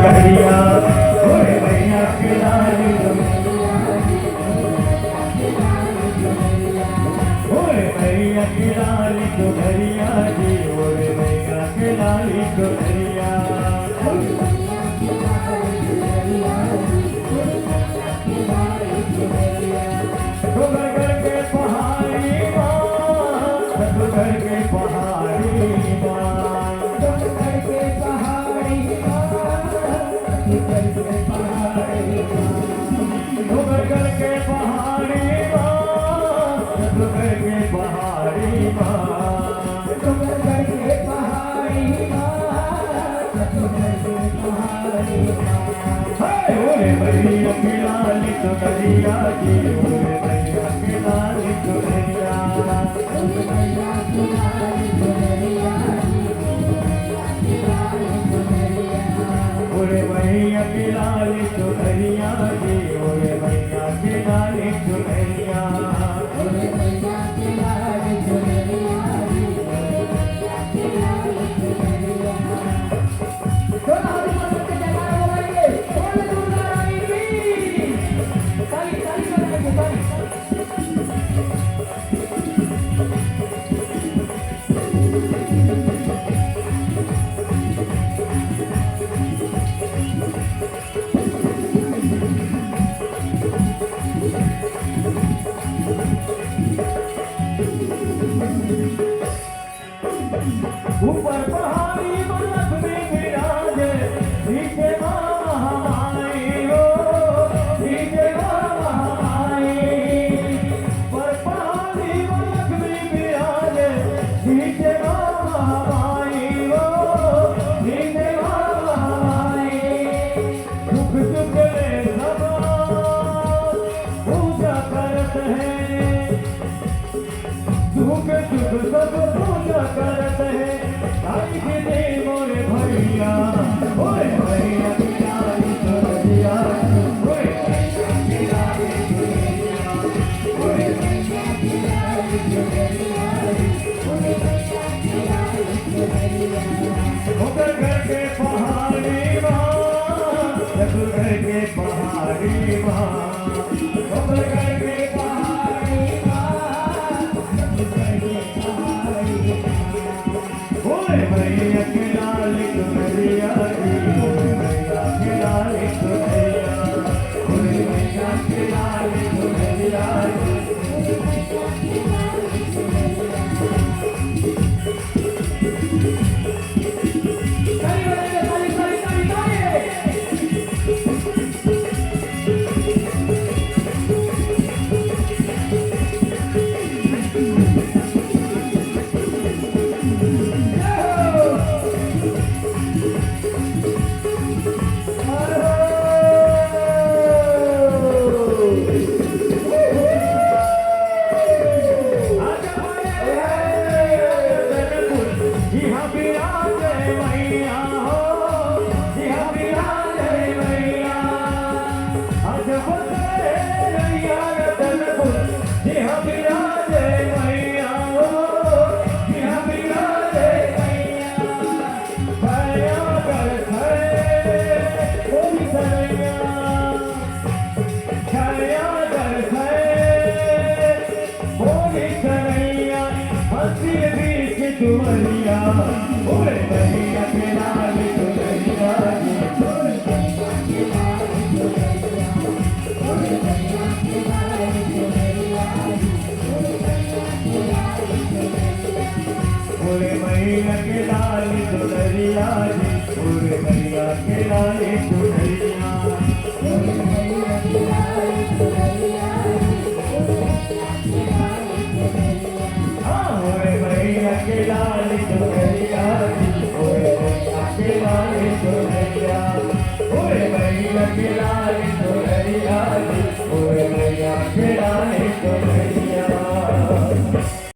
चुनरिया ओरे मैया के लाल ओरे मैया के लाल चुनरिया जी ओरे मैया के लाल चुनरिया डोंगर के पहाड़ी डोंगर के पहाड़ी डोंगर के पहाड़ी डोंगर के पहाड़ी डोंगर के पहाड़ी डोंगर के पहाड़ी डोंगर के पहाड़ी डोंगर के पहाड़ी ओरे मैया के लाल चुनरिया जी ओरे मैया के लाल चुनरिया ओरे मैया के लाल चुनरिया ओरे मैया के लाल चुनरिया जी ओरे मैया के लाल चुनरिया ओरे मैया के लाल चुनरिया ऊपर पहाड़ी बरफ में विराजे नीचे महामाई हो नीचे महामाई पर पहाड़ी बरफ में विराजे नीचे महामाई हो नीचे महामाई दुख दुख ले सब पूजा करते हैं दुख दुख सब पूजा करते हैं आई दे मोरे भैया ओए भैया की लाल चुनरिया ओए भैया की लाल चुनरिया ओए भैया की लाल चुनरिया ओए भैया की लाल चुनरिया डोंगर के पहाड़ी डोंगर के पहाड़ी डोंगर के पहाड़ी ओरे मैया के लाल चुनरिया ओरे मैया के लाल चुनरिया ओरे मैया के लाल चुनरिया चुनरिया ओरे मैया के लाल चुनरिया ओरे मैया के लाल चुनरिया ओरे मैया के लाल चुनरिया ओरे मैया के लाल चुनरिया ओरे मैया के लाल चुनरिया ओरे मैया के लाल चुनरिया ओरे मैया के लाल चुनरिया ओरे मैया के लाल चुनरिया ओरे मैया के लाल